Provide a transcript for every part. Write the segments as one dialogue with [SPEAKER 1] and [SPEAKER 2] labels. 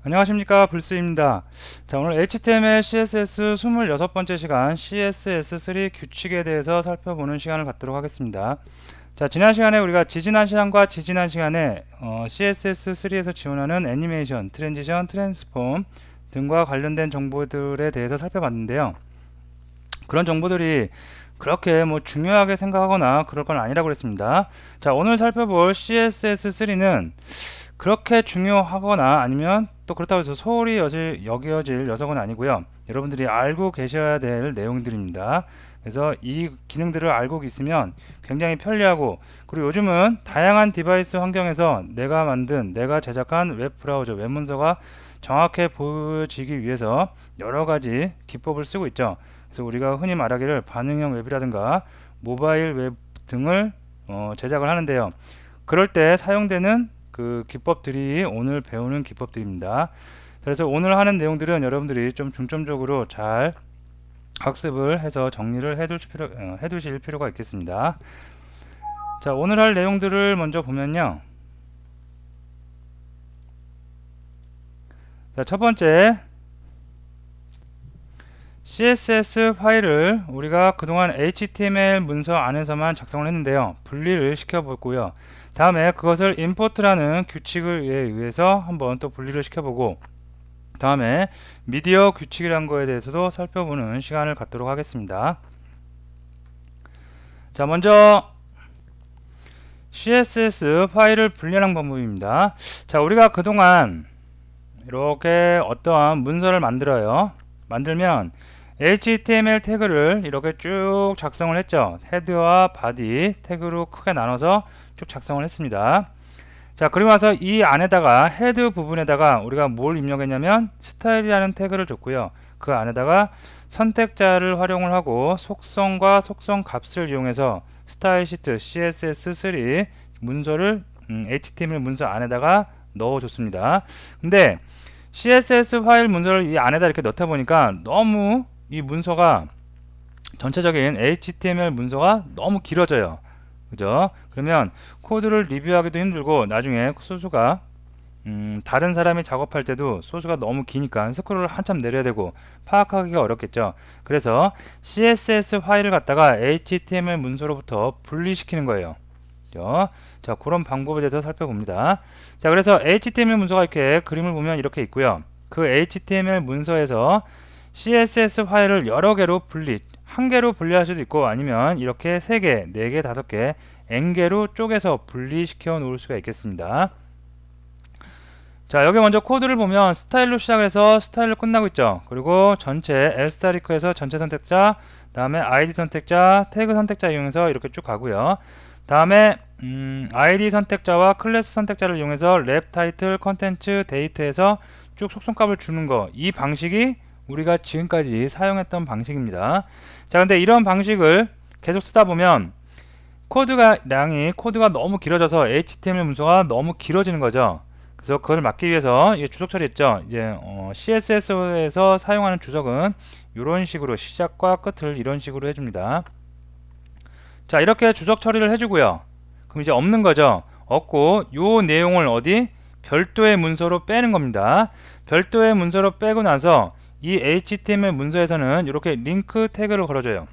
[SPEAKER 1] 안녕하십니까, 불스입니다. 자, 오늘 HTML, CSS 26번째 시간 CSS3 규칙에 대해서 살펴보는 시간을 갖도록 하겠습니다. 자, 지난 시간에 우리가 지지난 시간과 지지난 시간에 CSS3에서 지원하는 애니메이션, 트랜지션, 트랜스폼 등과 관련된 정보들에 대해서 살펴봤는데요. 그런 정보들이 그렇게 뭐 중요하게 생각하거나 그럴 건 아니라고 그랬습니다. 자, 오늘 살펴볼 CSS3는 그렇게 중요하거나 아니면 또 그렇다고 해서 소홀히 여겨질 녀석은 아니고요. 여러분들이 알고 계셔야 될 내용들입니다. 그래서 이 기능들을 알고 있으면 굉장히 편리하고, 그리고 요즘은 다양한 디바이스 환경에서 내가 제작한 웹 브라우저, 웹 문서가 정확하게 보여지기 위해서 여러 가지 기법을 쓰고 있죠. 그래서 우리가 흔히 말하기를 반응형 웹이라든가 모바일 웹 등을 제작을 하는데요. 그럴 때 사용되는 그 기법들이 오늘 배우는 기법들입니다. 그래서 오늘 하는 내용들은 여러분들이 좀 중점적으로 잘 학습을 해서 정리를 해두실 필요가 있겠습니다. 자, 오늘 할 내용들을 먼저 보면요. 자, 첫 번째, CSS 파일을 우리가 그동안 HTML 문서 안에서만 작성을 했는데요. 분리를 시켜보고요. 다음에 그것을 import라는 규칙에 의해서 한번 또 분리를 시켜보고, 다음에 미디어 규칙이란 거에 대해서도 살펴보는 시간을 갖도록 하겠습니다. 자, 먼저 CSS 파일을 분리하는 방법입니다. 자, 우리가 그동안 이렇게 어떠한 문서를 만들면 HTML 태그를 이렇게 쭉 작성을 했죠. 헤드와 바디 태그로 크게 나눠서 쭉 작성을 했습니다. 자, 그리고 나서 이 안에다가 헤드 부분에다가 우리가 뭘 입력했냐면 스타일이라는 태그를 줬고요. 그 안에다가 선택자를 활용을 하고 속성과 속성 값을 이용해서 스타일 시트 CSS3 문서를 HTML 문서 안에다가 넣어줬습니다. 근데 CSS 파일 문서를 이 안에다 이렇게 넣다 보니까 너무 이 문서가 전체적인 HTML 문서가 너무 길어져요. 그죠? 그러면 코드를 리뷰하기도 힘들고 나중에 소스가 다른 사람이 작업할 때도 소스가 너무 기니까 스크롤을 한참 내려야 되고 파악하기가 어렵겠죠. 그래서 CSS 파일을 갖다가 HTML 문서로부터 분리시키는 거예요. 그죠? 자, 그런 방법에 대해서 살펴봅니다. 자, 그래서 HTML 문서가 이렇게 그림을 보면 이렇게 있고요. 그 HTML 문서에서 CSS 파일을 여러 개로 한 개로 분리할 수도 있고 아니면 이렇게 3개, 4개, 5개, N개로 쪼개서 분리시켜 놓을 수가 있겠습니다. 자, 여기 먼저 코드를 보면 스타일로 시작해서 스타일로 끝나고 있죠. 그리고 전체 L스타리크에서 전체 선택자, 다음에 ID 선택자, 태그 선택자 이용해서 이렇게 쭉 가고요. 다음에 ID 선택자와 클래스 선택자를 이용해서 랩 타이틀, 컨텐츠, 데이트에서 쭉 속성값을 주는 거, 이 방식이 우리가 지금까지 사용했던 방식입니다. 자, 근데 이런 방식을 계속 쓰다 보면 코드가 너무 길어져서 HTML 문서가 너무 길어지는 거죠. 그래서 그걸 막기 위해서 주석 처리했죠. 이제 CSS에서 사용하는 주석은 이런 식으로 시작과 끝을 이런 식으로 해줍니다. 자, 이렇게 주석 처리를 해주고요. 그럼 이제 없는 거죠. 없고 요 내용을 어디 별도의 문서로 빼는 겁니다. 별도의 문서로 빼고 나서 이 HTML 문서에서는 이렇게 링크 태그를 걸어줘요.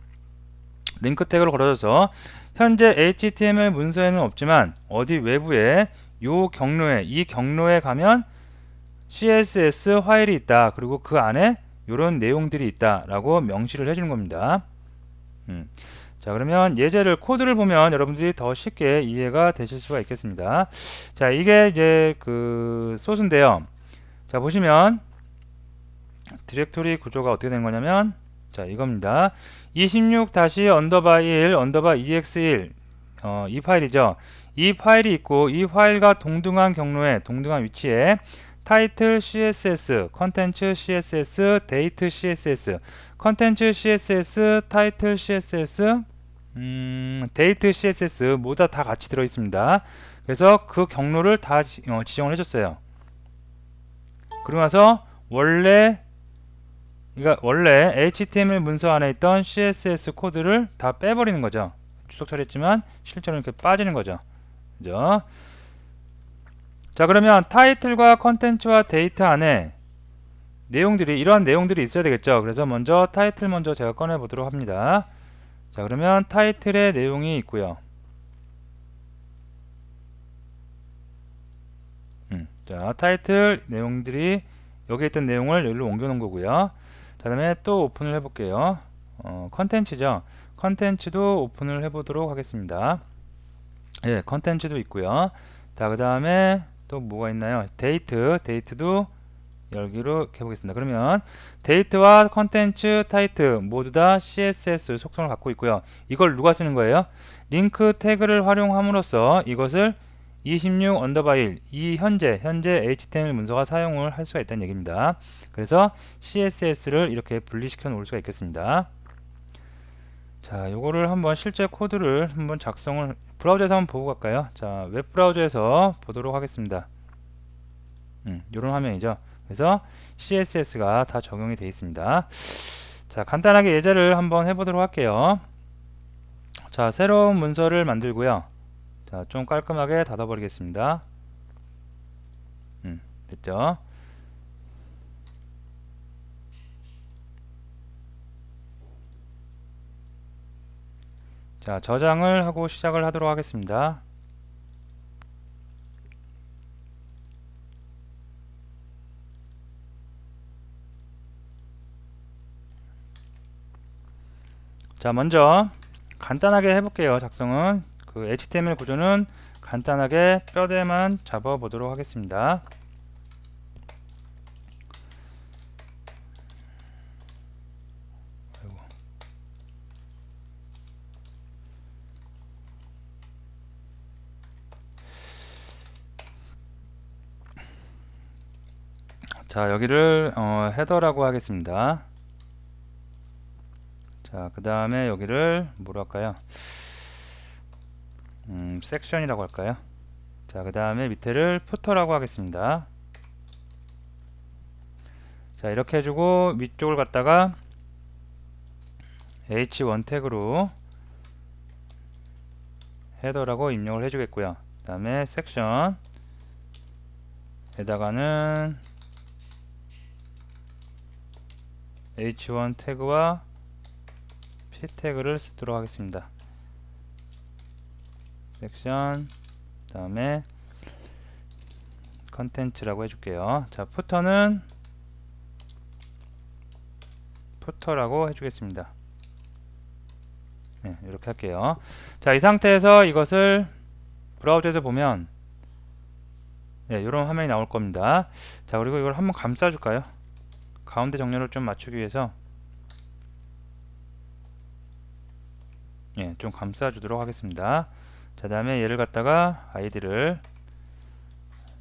[SPEAKER 1] 링크 태그를 걸어줘서 현재 HTML 문서에는 없지만 어디 외부에 이 경로에 가면 CSS 파일이 있다. 그리고 그 안에 이런 내용들이 있다 라고 명시를 해주는 겁니다. 자, 그러면 예제를 코드를 보면 여러분들이 더 쉽게 이해가 되실 수가 있겠습니다. 자, 이게 이제 그 소스인데요. 자, 보시면 디렉토리 구조가 어떻게 되는 거냐면, 자, 이겁니다. 26-_1_ex1 이 파일이죠. 이 파일이 있고 이 파일과 동등한 경로에 동등한 위치에 타이틀 CSS, 컨텐츠 CSS, 데이트 CSS, 컨텐츠 CSS, 타이틀 CSS, 데이트 CSS 모두 다 같이 들어 있습니다. 그래서 그 경로를 다 지정을 해줬어요. 그러고 나서 원래 HTML 문서 안에 있던 CSS 코드를 다 빼버리는 거죠. 주석 처리했지만 실제로 이렇게 빠지는 거죠. 그죠? 자, 그러면 타이틀과 컨텐츠와 데이터 안에 내용들이 이러한 내용들이 있어야 되겠죠. 그래서 먼저 타이틀 먼저 제가 꺼내 보도록 합니다. 자, 그러면 타이틀의 내용이 있고요. 자, 타이틀 내용들이 여기 있던 내용을 여기로 옮겨 놓은 거고요. 자, 다음에 또 오픈을 해 볼게요. 컨텐츠죠. 컨텐츠도 오픈을 해 보도록 하겠습니다. 예, 컨텐츠도 있고요. 자, 그 다음에 또 뭐가 있나요? 데이트도 열기로 이렇게 해보겠습니다. 그러면 데이트와 컨텐츠 타이틀 모두 다 CSS 속성을 갖고 있고요. 이걸 누가 쓰는 거예요? 링크 태그를 활용함으로써 이것을 26 언더바 1 이 현재 HTML 문서가 사용을 할 수가 있다는 얘기입니다. 그래서 CSS를 이렇게 분리시켜 놓을 수가 있겠습니다. 자, 요거를 한번 실제 코드를 한번 작성을 브라우저에서 한번 보고 갈까요? 자, 웹 브라우저에서 보도록 하겠습니다. 요런 화면이죠. 그래서 CSS가 다 적용이 되어 있습니다. 자, 간단하게 예제를 한번 해보도록 할게요. 자, 새로운 문서를 만들고요. 자, 좀 깔끔하게 닫아버리겠습니다. 됐죠? 자, 저장을 하고 시작을 하도록 하겠습니다. 자, 먼저 간단하게 해볼게요. 작성은 그 HTML 구조는 간단하게 뼈대만 잡아 보도록 하겠습니다. 자, 여기를 헤더라고 하겠습니다. 자, 그 다음에 여기를 뭐로 할까요? 섹션이라고 할까요? 자, 그 다음에 밑에를 푸터라고 하겠습니다. 자, 이렇게 해주고 위쪽을 갖다가 h1 태그로 헤더라고 입력을 해주겠고요. 그 다음에 섹션에다가는 h1 태그와 p 태그를 쓰도록 하겠습니다. 섹션, 그 다음에 컨텐츠라고 해줄게요. 자, 푸터라고 해주겠습니다. 네, 이렇게 할게요. 자, 이 상태에서 이것을 브라우저에서 보면 네, 이런 화면이 나올 겁니다. 자, 그리고 이걸 한번 감싸줄까요? 가운데 정렬을 좀 맞추기 위해서 좀 감싸주도록 하겠습니다. 자, 다음에 얘를 갖다가 아이디를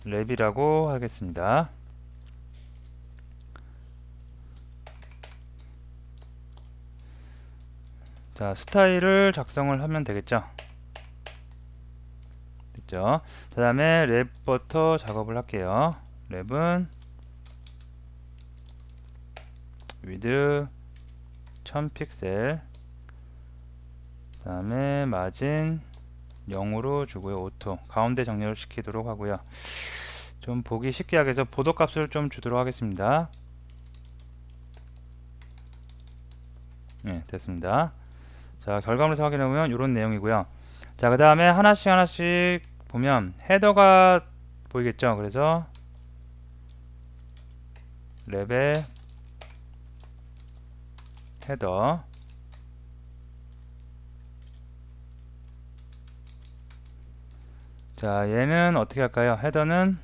[SPEAKER 1] 랩이라고 하겠습니다. 자, 스타일을 작성을 하면 되겠죠. 됐죠. 그 다음에 랩부터 작업을 할게요. 랩은 위드 1000픽셀, 그 다음에 마진 0으로 주고요. 오토 가운데 정렬을 시키도록 하고요. 좀 보기 쉽게 하기 위해서 보도 값을 좀 주도록 하겠습니다. 네, 됐습니다. 자, 결과물에서 확인해보면 이런 내용이고요. 자, 그 다음에 하나씩 보면 헤더가 보이겠죠. 그래서 랩의 헤더, 자, 얘는 어떻게 할까요? 헤더는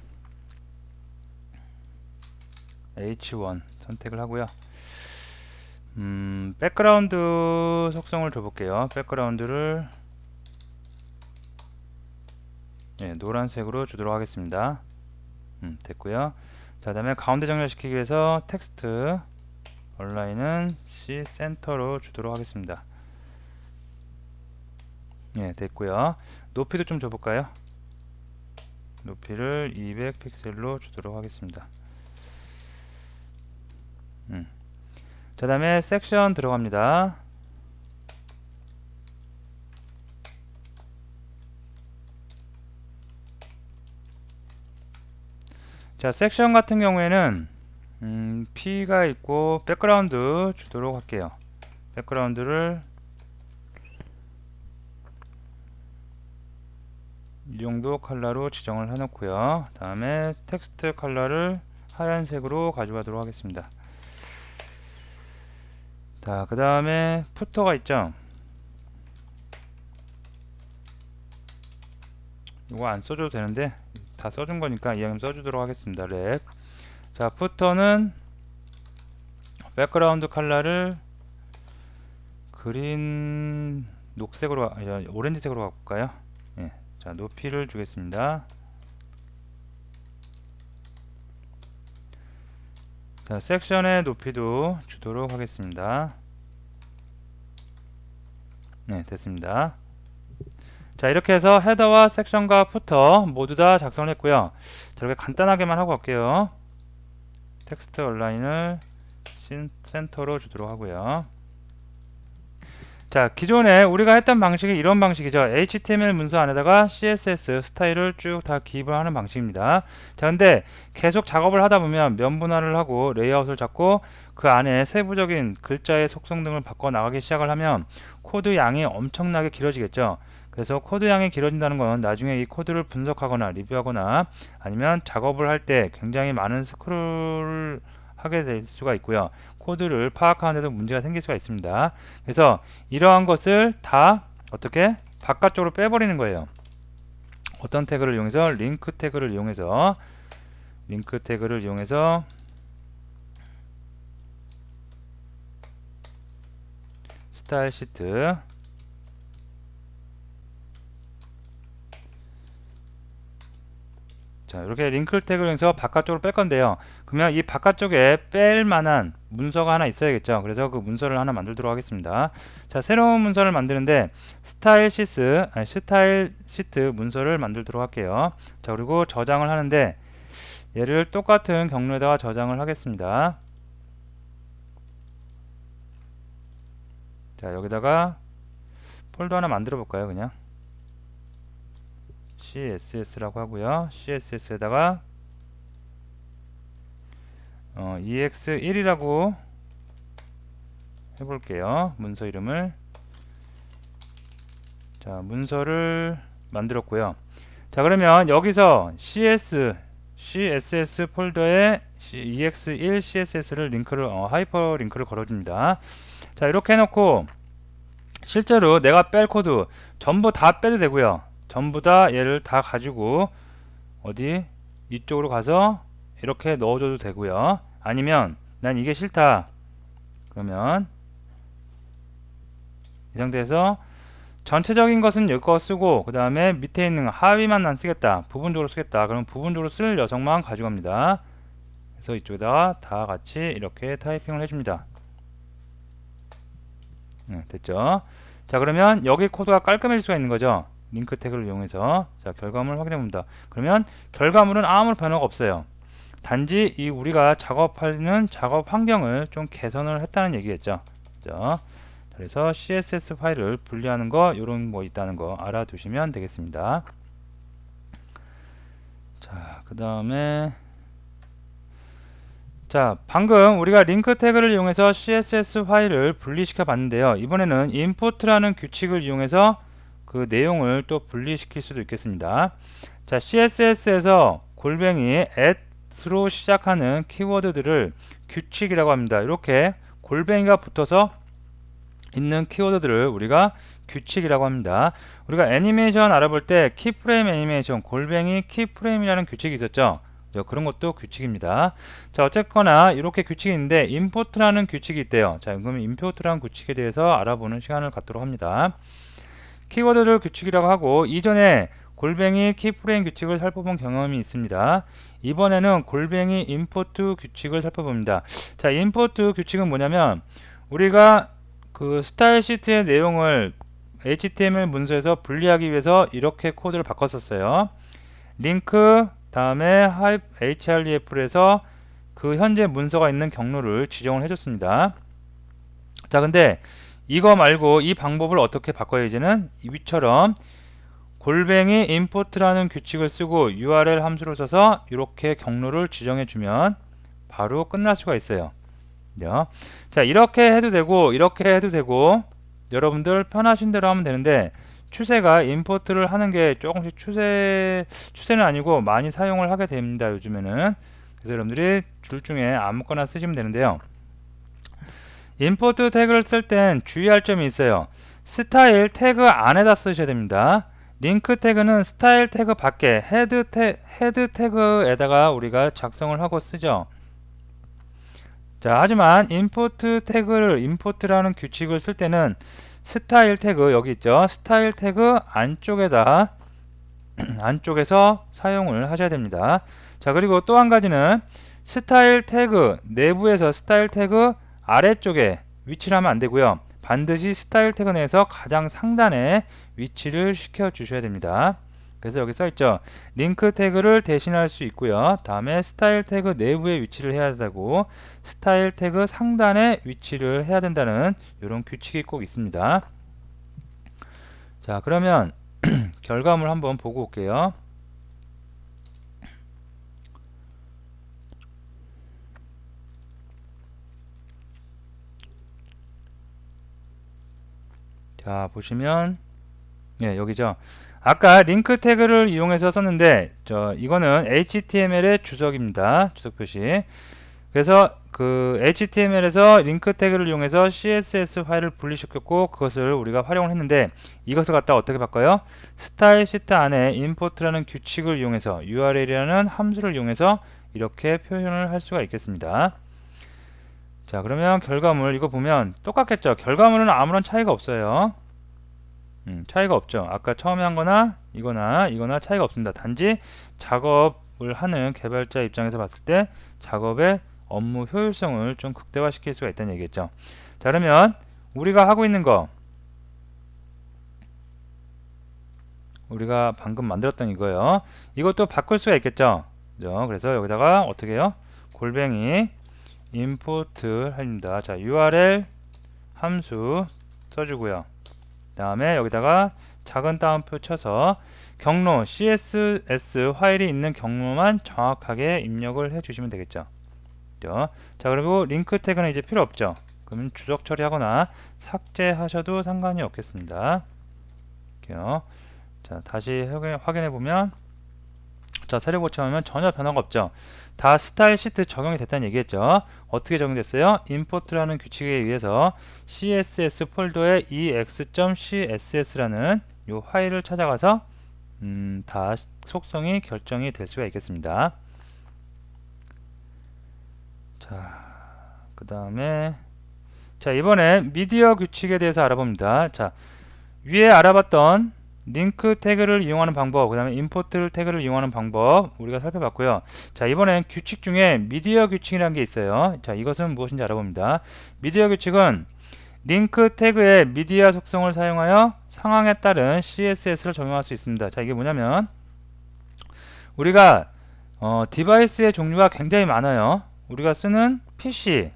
[SPEAKER 1] H1 선택을 하고요. 백그라운드 속성을 줘볼게요. 백그라운드를 노란색으로 주도록 하겠습니다. 됐고요. 자, 다음에 가운데 정렬시키기 위해서 텍스트 얼라인은 C 센터로 주도록 하겠습니다. 됐고요. 높이도 좀 줘볼까요? 높이를 200픽셀로 주도록 하겠습니다. 자, 다음에 섹션 들어갑니다. 자, 섹션 같은 경우에는 P가 있고 백그라운드 주도록 할게요. 백그라운드를 이 정도 컬러로 지정을 해 놓고요. 다음에 텍스트 컬러를 하얀색으로 가져가도록 하겠습니다. 자, 그 다음에 푸터가 있죠. 이거 안 써줘도 되는데 다 써준 거니까 이왕이면 써주도록 하겠습니다. 랩. 자, 푸터는 백그라운드 컬러를 그린 녹색으로 오렌지색으로 바꿀까요? 예. 자, 높이를 주겠습니다. 자, 섹션의 높이도 주도록 하겠습니다. 네, 됐습니다. 자, 이렇게 해서 헤더와 섹션과 푸터 모두 다 작성을 했고요. 자, 이렇게 간단하게만 하고 갈게요. 텍스트 얼라인을 센터로 주도록 하고요. 자, 기존에 우리가 했던 방식이 이런 방식이죠. HTML 문서 안에다가 CSS 스타일을 쭉 다 기입을 하는 방식입니다. 자, 근데 계속 작업을 하다 보면 면분할을 하고 레이아웃을 잡고 그 안에 세부적인 글자의 속성 등을 바꿔 나가기 시작을 하면 코드 양이 엄청나게 길어지겠죠. 그래서 코드 양이 길어진다는 건 나중에 이 코드를 분석하거나 리뷰하거나 아니면 작업을 할 때 굉장히 많은 스크롤을 하게 될 수가 있고요. 코드를 파악하는 데도 문제가 생길 수가 있습니다. 그래서 이러한 것을 다 어떻게 바깥쪽으로 빼버리는 거예요. 어떤 태그를 이용해서 링크 태그를 이용해서 스타일 시트 자, 이렇게 링크 태그를 이용해서 바깥쪽으로 뺄 건데요. 그러면 이 바깥쪽에 뺄 만한 문서가 하나 있어야겠죠. 그래서 그 문서를 하나 만들도록 하겠습니다. 자, 새로운 문서를 만드는데 스타일 시트 문서를 만들도록 할게요. 자, 그리고 저장을 하는데 얘를 똑같은 경로에다가 저장을 하겠습니다. 자, 여기다가 폴더 하나 만들어 볼까요? 그냥 CSS라고 하고요. CSS에다가 EX1이라고 해볼게요. 문서 이름을. 자, 문서를 만들었고요. 자, 그러면 여기서 CSS 폴더에 EX1 CSS를 링크를 하이퍼 링크를 걸어줍니다. 자, 이렇게 해놓고 실제로 내가 뺄 코드 전부 다 빼도 되고요. 전부 다 얘를 다 가지고 어디 이쪽으로 가서 이렇게 넣어줘도 되고요. 아니면 난 이게 싫다 그러면 이 상태에서 전체적인 것은 여기 거 쓰고 그 다음에 밑에 있는 하위만 난 쓰겠다, 부분적으로 쓰겠다, 그럼 부분적으로 쓸 녀석만 가져갑니다. 그래서 이쪽에다가 다 같이 이렇게 타이핑을 해줍니다. 됐죠? 자, 그러면 여기 코드가 깔끔해질 수가 있는 거죠. 링크 태그를 이용해서. 자, 결과물을 확인해 봅니다. 그러면 결과물은 아무 변화가 없어요. 단지 이 우리가 작업하는 작업 환경을 좀 개선을 했다는 얘기겠죠. 그죠? 그래서 CSS 파일을 분리하는 거, 요런 거 있다는 거 알아두시면 되겠습니다. 자, 그 다음에 자, 방금 우리가 링크 태그를 이용해서 CSS 파일을 분리시켜 봤는데요. 이번에는 import라는 규칙을 이용해서 그 내용을 또 분리시킬 수도 있겠습니다. 자, CSS에서 골뱅이 at로 시작하는 키워드들을 규칙이라고 합니다. 이렇게 골뱅이가 붙어서 있는 키워드들을 우리가 규칙이라고 합니다. 우리가 애니메이션 알아볼 때 키프레임 애니메이션 골뱅이 키프레임이라는 규칙이 있었죠. 그런 것도 규칙입니다. 자, 어쨌거나 이렇게 규칙이 있는데 import라는 규칙이 있대요. 자, 그러면 import라는 규칙에 대해서 알아보는 시간을 갖도록 합니다. 키워드를 규칙이라고 하고 이전에 골뱅이 키프레임 규칙을 살펴본 경험이 있습니다. 이번에는 골뱅이 import 규칙을 살펴봅니다. 자, import 규칙은 뭐냐면 우리가 그 스타일 시트의 내용을 HTML 문서에서 분리하기 위해서 이렇게 코드를 바꿨었어요. 링크 다음에 href에서 그 현재 문서가 있는 경로를 지정을 해줬습니다. 자, 근데 이거 말고 이 방법을 어떻게 바꿔야 이제는 위처럼 골뱅이 import라는 규칙을 쓰고 URL 함수를 써서 이렇게 경로를 지정해 주면 바로 끝날 수가 있어요. 자, 이렇게 해도 되고 이렇게 해도 되고 여러분들 편하신 대로 하면 되는데, 추세가 임포트를 하는 게 조금씩 추세는 아니고 많이 사용을 하게 됩니다, 요즘에는. 그래서 여러분들이 둘 중에 아무거나 쓰시면 되는데요. 임포트 태그를 쓸 땐 주의할 점이 있어요. 스타일 태그 안에다 쓰셔야 됩니다. 링크 태그는 스타일 태그 밖에 헤드 태그에다가 우리가 작성을 하고 쓰죠. 자, 하지만 임포트라는 규칙을 쓸 때는 스타일 태그 여기 있죠. 스타일 태그 안쪽에서 사용을 하셔야 됩니다. 자, 그리고 또 한 가지는 스타일 태그 내부에서 스타일 태그 아래쪽에 위치를 하면 안 되고요. 반드시 스타일 태그 내에서 가장 상단에 위치를 시켜 주셔야 됩니다. 그래서 여기 써 있죠. 링크 태그를 대신할 수 있고요. 다음에 스타일 태그 내부에 위치를 해야 되고 스타일 태그 상단에 위치를 해야 된다는 이런 규칙이 꼭 있습니다. 자, 그러면 결과물 한번 보고 올게요. 자, 보시면 여기죠. 아까 링크 태그를 이용해서 썼는데 이거는 HTML의 주석입니다. 주석 표시. 그래서 그 HTML에서 링크 태그를 이용해서 CSS 파일을 분리시켰고 그것을 우리가 활용을 했는데, 이것을 갖다 어떻게 바꿔요? 스타일 시트 안에 import라는 규칙을 이용해서 URL이라는 함수를 이용해서 이렇게 표현을 할 수가 있겠습니다. 자, 그러면 결과물 이거 보면 똑같겠죠. 결과물은 아무런 차이가 없어요. 차이가 없죠. 아까 처음에 한 거나 이거나 차이가 없습니다. 단지 작업을 하는 개발자 입장에서 봤을 때 작업의 업무 효율성을 좀 극대화시킬 수가 있다는 얘기겠죠. 자, 그러면 우리가 하고 있는 거, 우리가 방금 만들었던 이거요. 이것도 바꿀 수가 있겠죠. 그래서 여기다가 어떻게 해요? 골뱅이 import 합니다. 자, URL 함수 써주고요. 다음에 여기다가 작은 따옴표 쳐서 경로 CSS 파일이 있는 경로만 정확하게 입력을 해 주시면 되겠죠. 자, 그리고 링크 태그는 이제 필요 없죠. 그러면 주석 처리하거나 삭제하셔도 상관이 없겠습니다. 이렇게요. 자, 다시 확인해 보면, 자, 세력 고쳐보면 전혀 변화가 없죠. 다 스타일 시트 적용이 됐다는 얘기겠죠. 어떻게 적용됐어요? import라는 규칙에 의해서 CSS 폴더에 ex.css라는 요 파일을 찾아가서 다 속성이 결정이 될 수가 있겠습니다. 자, 그 다음에 이번에 미디어 규칙에 대해서 알아봅니다. 자, 위에 알아봤던 링크 태그를 이용하는 방법, 그 다음에 임포트 태그를 이용하는 방법 우리가 살펴봤고요. 자, 이번엔 규칙 중에 미디어 규칙이라는 게 있어요. 자, 이것은 무엇인지 알아봅니다. 미디어 규칙은 링크 태그의 미디어 속성을 사용하여 상황에 따른 CSS를 적용할 수 있습니다. 자, 이게 뭐냐면 우리가 디바이스의 종류가 굉장히 많아요. 우리가 쓰는 PC,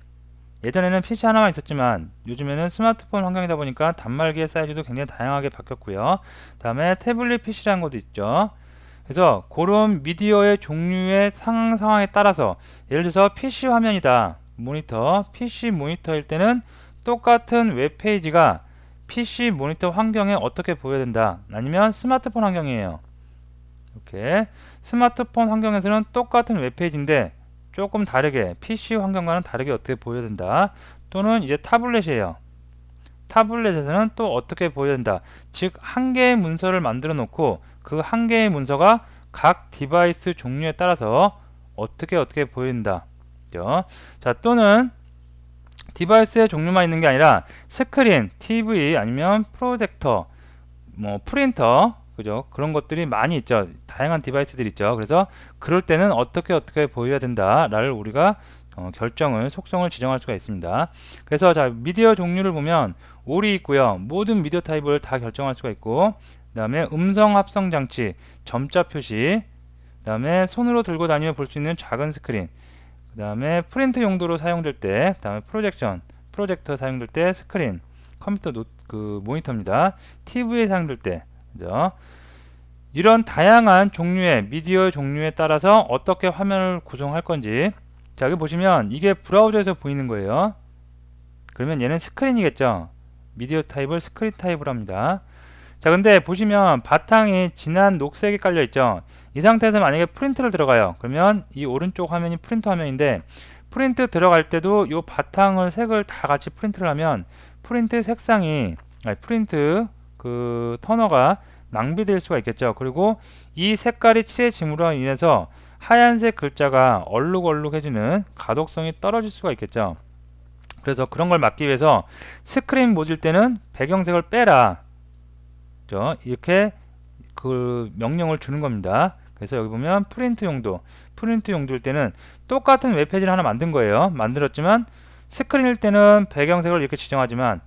[SPEAKER 1] 예전에는 PC 하나만 있었지만 요즘에는 스마트폰 환경이다 보니까 단말기의 사이즈도 굉장히 다양하게 바뀌었고요. 다음에 태블릿 PC라는 것도 있죠. 그래서 그런 미디어의 종류의 상황에 따라서, 예를 들어서 PC 화면이다, PC 모니터일 때는 똑같은 웹페이지가 PC 모니터 환경에 어떻게 보여야 된다. 아니면 스마트폰 환경이에요. 이렇게 스마트폰 환경에서는 똑같은 웹페이지인데 조금 다르게 PC 환경과는 다르게 어떻게 보여야 된다. 또는 이제 타블렛이에요. 타블렛에서는 또 어떻게 보여야 된다. 즉, 한 개의 문서를 만들어 놓고 그 한 개의 문서가 각 디바이스 종류에 따라서 어떻게 보여야 된다. 자, 또는 디바이스의 종류만 있는 게 아니라 스크린, TV 아니면 프로젝터, 프린터, 그죠? 그런 것들이 많이 있죠. 다양한 디바이스들이 있죠. 그래서 그럴 때는 어떻게 보여야 된다를 우리가 속성을 지정할 수가 있습니다. 그래서 자, 미디어 종류를 보면 all이 있고요. 모든 미디어 타입을 다 결정할 수가 있고, 그 다음에 음성 합성 장치, 점자 표시, 그 다음에 손으로 들고 다니며 볼 수 있는 작은 스크린, 그 다음에 프린트 용도로 사용될 때, 그 다음에 프로젝터 사용될 때 스크린, 컴퓨터 모니터입니다. TV에 사용될 때, 그죠? 이런 다양한 종류의 미디어 종류에 따라서 어떻게 화면을 구성할 건지, 자, 여기 보시면 이게 브라우저에서 보이는 거예요. 그러면 얘는 스크린이겠죠. 미디어 타입을 스크린 타입으로 합니다. 자, 근데 보시면 바탕이 진한 녹색이 깔려 있죠. 이 상태에서 만약에 프린트를 들어가요. 그러면 이 오른쪽 화면이 프린트 화면인데, 프린트 들어갈 때도 이 바탕을 색을 다 같이 프린트를 하면 프린트 색상이, 아니, 프린트 그 터너가 낭비될 수가 있겠죠. 그리고 이 색깔이 칠해짐으로 인해서 하얀색 글자가 얼룩얼룩해지는 가독성이 떨어질 수가 있겠죠. 그래서 그런 걸 막기 위해서 스크린 모드일 때는 배경색을 빼라, 이렇게 그 명령을 주는 겁니다. 그래서 여기 보면 프린트 용도일 때는 똑같은 웹페이지를 하나 만든 거예요. 만들었지만 스크린일 때는 배경색을 이렇게 지정하지만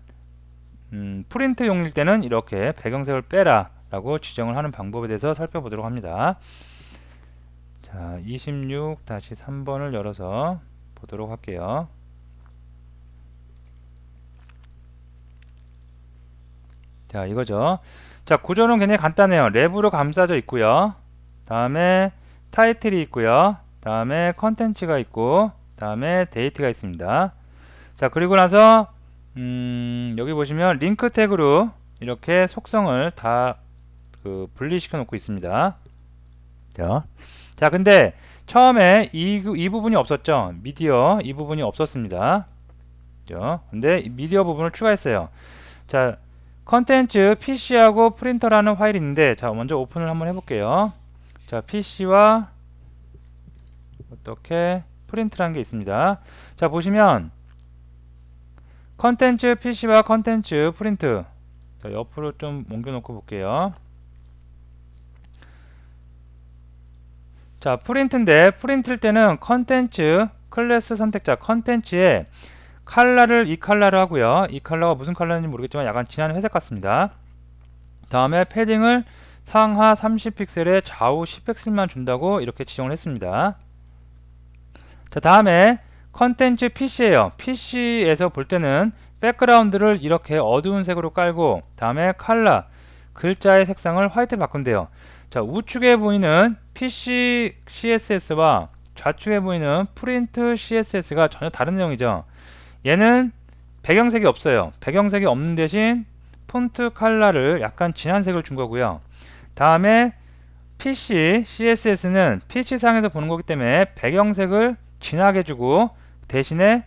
[SPEAKER 1] 프린트용일 때는 이렇게 배경색을 빼라 라고 지정을 하는 방법에 대해서 살펴보도록 합니다. 자, 26-3번을 열어서 보도록 할게요. 자, 이거죠. 자, 구조는 굉장히 간단해요. 랩으로 감싸져 있고요. 다음에 타이틀이 있고요. 다음에 컨텐츠가 있고, 다음에 데이트가 있습니다. 자, 그리고 나서 여기 보시면 링크 태그로 이렇게 속성을 다 분리시켜 놓고 있습니다. 자, 근데 처음에 이 부분이 없었죠. 미디어 이 부분이 없었습니다. 근데 미디어 부분을 추가했어요. 자, 컨텐츠 PC하고 프린터라는 파일이 있는데, 자, 먼저 오픈을 한번 해볼게요. 자, PC와 어떻게 프린트라는 게 있습니다. 자, 보시면 컨텐츠 PC와 컨텐츠 프린트, 자, 옆으로 좀 옮겨 놓고 볼게요. 자, 프린트인데, 프린트일 때는 컨텐츠 클래스 선택자 컨텐츠에 컬러를 이 컬러로 하고요. 이 컬러가 무슨 컬러인지 모르겠지만 약간 진한 회색 같습니다. 다음에 패딩을 상하 30픽셀에 좌우 10픽셀만 준다고 이렇게 지정을 했습니다. 자, 다음에 컨텐츠 PC예요. PC에서 볼 때는 백그라운드를 이렇게 어두운 색으로 깔고, 다음에 컬러 글자의 색상을 화이트로 바꾼대요. 자, 우측에 보이는 PC CSS와 좌측에 보이는 프린트 CSS가 전혀 다른 내용이죠. 얘는 배경색이 없어요. 배경색이 없는 대신 폰트 컬러를 약간 진한 색을 준 거고요. 다음에 PC CSS는 PC상에서 보는 거기 때문에 배경색을 진하게 주고 대신에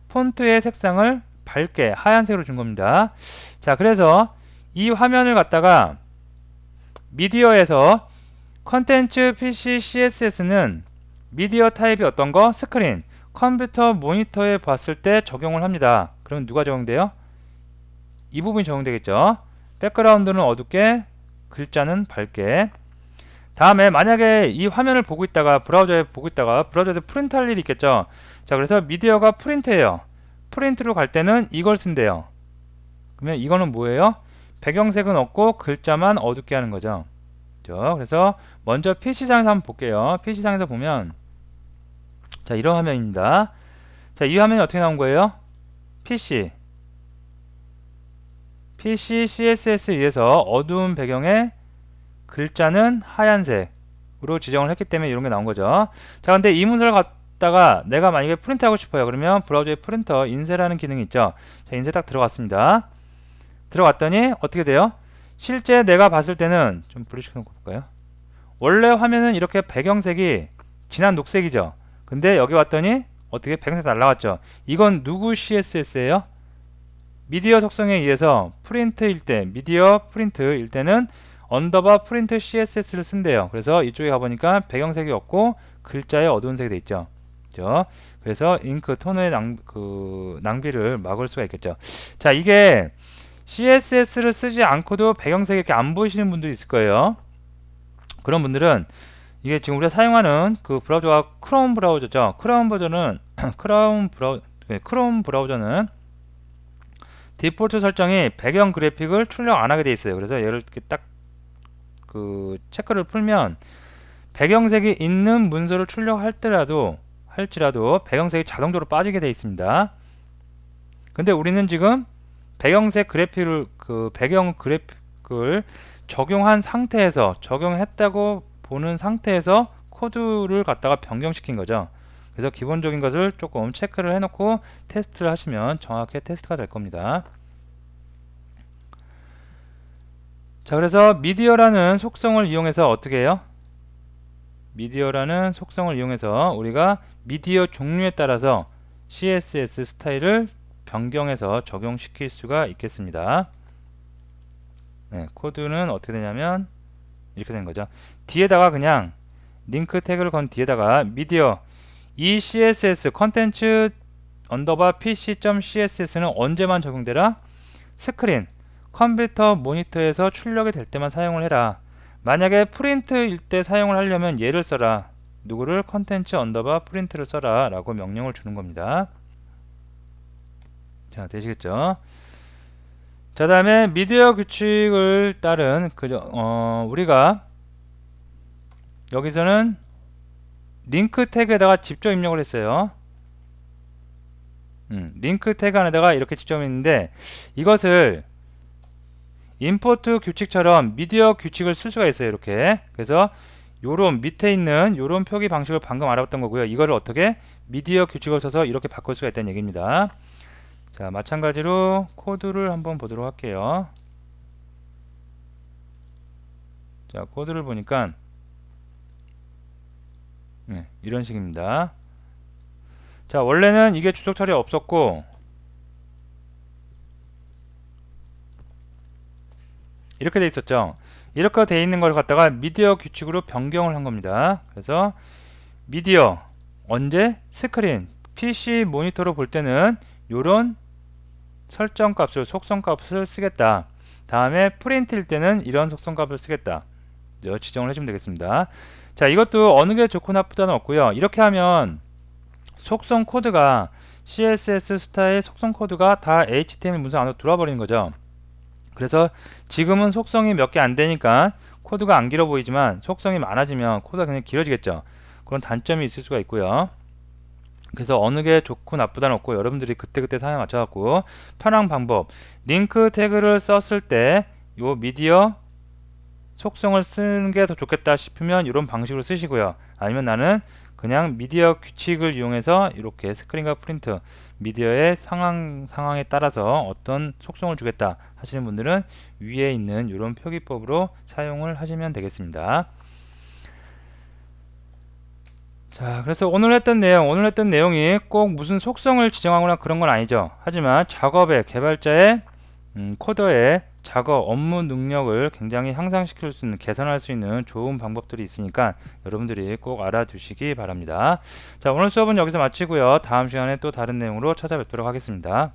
[SPEAKER 1] 폰트의 색상을 밝게 하얀색으로 준 겁니다. 자, 그래서 이 화면을 갖다가 미디어에서 컨텐츠 PC CSS는 미디어 타입이 어떤 거? 스크린, 컴퓨터 모니터에 봤을 때 적용을 합니다. 그럼 누가 적용돼요? 이 부분이 적용되겠죠. 백그라운드는 어둡게, 글자는 밝게. 다음에 만약에 이 화면을 보고 있다가 브라우저에서 프린트할 일이 있겠죠. 자, 그래서 미디어가 프린트예요. 프린트로 갈 때는 이걸 쓴대요. 그러면 이거는 뭐예요? 배경색은 없고 글자만 어둡게 하는 거죠. 그래서 먼저 PC상에서 한번 볼게요. PC상에서 보면, 자, 이런 화면입니다. 자, 이 화면이 어떻게 나온 거예요? PC CSS에 의해서 어두운 배경에 글자는 하얀색으로 지정을 했기 때문에 이런 게 나온 거죠. 자, 근데 이 문서를 갖다가 내가 만약에 프린트 하고 싶어요. 그러면 브라우저에 프린터 인쇄라는 기능이 있죠. 자, 인쇄 딱 들어갔습니다. 들어갔더니 어떻게 돼요? 실제 내가 봤을 때는 좀 분리시켜 놓고 볼까요? 원래 화면은 이렇게 배경색이 진한 녹색이죠. 근데 여기 왔더니 어떻게 배경색 날라갔죠. 이건 누구 CSS예요? 미디어 속성에 의해서 프린트일 때, 미디어 프린트일 때는 언더바 프린트 CSS를 쓴대요. 그래서 이쪽에 가보니까 배경색이 없고 글자에 어두운 색이 돼 있죠. 그래서 잉크 토너의 낭비를 막을 수가 있겠죠. 자, 이게 CSS를 쓰지 않고도 배경색이 이렇게 안 보이시는 분들이 있을 거예요. 그런 분들은 이게 지금 우리가 사용하는 그 브라우저가 크롬 브라우저죠. 크롬 브라우저는 디폴트 설정이 배경 그래픽을 출력 안 하게 돼 있어요. 그래서 얘를 이렇게 딱 체크를 풀면 배경색이 있는 문서를 출력할지라도 배경색이 자동적으로 빠지게 돼 있습니다. 근데 우리는 지금 배경 그래픽을 적용한 상태에서 적용했다고 보는 상태에서 코드를 갖다가 변경시킨 거죠. 그래서 기본적인 것을 조금 체크를 해놓고 테스트를 하시면 정확하게 테스트가 될 겁니다. 자, 그래서 미디어라는 속성을 이용해서 어떻게 해요? 미디어라는 속성을 이용해서 우리가 미디어 종류에 따라서 CSS 스타일을 변경해서 적용시킬 수가 있겠습니다. 네, 코드는 어떻게 되냐면 이렇게 되는 거죠. 뒤에다가 그냥 링크 태그를 건 뒤에다가 미디어 이 CSS 컨텐츠 언더바 pc.css는 언제만 적용되라? 스크린 컴퓨터 모니터에서 출력이 될 때만 사용을 해라. 만약에 프린트일 때 사용을 하려면 얘를 써라. 누구를? 컨텐츠 언더바 프린트를 써라 라고 명령을 주는 겁니다. 자, 되시겠죠? 자, 다음에 미디어 규칙을 따른 우리가 여기서는 링크 태그에다가 직접 입력을 했어요. 링크 태그 안에다가 이렇게 직접 했는데 이것을 임포트 규칙처럼 미디어 규칙을 쓸 수가 있어요. 이렇게. 그래서 요런 밑에 있는 요런 표기 방식을 방금 알아봤던 거고요. 이거를 어떻게 미디어 규칙을 써서 이렇게 바꿀 수가 있다는 얘기입니다. 자, 마찬가지로 코드를 한번 보도록 할게요. 자, 코드를 보니까 네, 이런 식입니다. 자, 원래는 이게 주석 처리 없었고 이렇게 돼 있었죠. 이렇게 돼 있는 걸 갖다가 미디어 규칙으로 변경을 한 겁니다. 그래서 미디어 언제? 스크린 PC 모니터로 볼 때는 요런 설정 값을 속성 값을 쓰겠다. 다음에 프린트일 때는 이런 속성 값을 쓰겠다. 지정을 해주면 되겠습니다. 자, 이것도 어느 게 좋고 나쁘다는 없고요. 이렇게 하면 속성 코드가 CSS 스타일 속성 코드가 다 HTML 문서 안으로 들어와 버리는 거죠. 그래서 지금은 속성이 몇 개 안 되니까 코드가 안 길어 보이지만 속성이 많아지면 코드가 그냥 길어지겠죠. 그런 단점이 있을 수가 있고요. 그래서 어느 게 좋고 나쁘다는 없고 여러분들이 그때그때 상황에 맞춰 갖고 편한 방법 링크 태그를 썼을 때 요 미디어 속성을 쓰는 게 더 좋겠다 싶으면 이런 방식으로 쓰시고요. 아니면 나는 그냥 미디어 규칙을 이용해서 이렇게 스크린과 프린트 미디어의 상황에 따라서 어떤 속성을 주겠다 하시는 분들은 위에 있는 이런 표기법으로 사용을 하시면 되겠습니다. 자, 그래서 오늘 했던 내용이 꼭 무슨 속성을 지정하거나 그런 건 아니죠. 하지만 작업의 개발자의 코더의 작업 업무 능력을 굉장히 향상시킬 수 있는 개선할 수 있는 좋은 방법들이 있으니까 여러분들이 꼭 알아두시기 바랍니다. 자, 오늘 수업은 여기서 마치고요. 다음 시간에 또 다른 내용으로 찾아뵙도록 하겠습니다.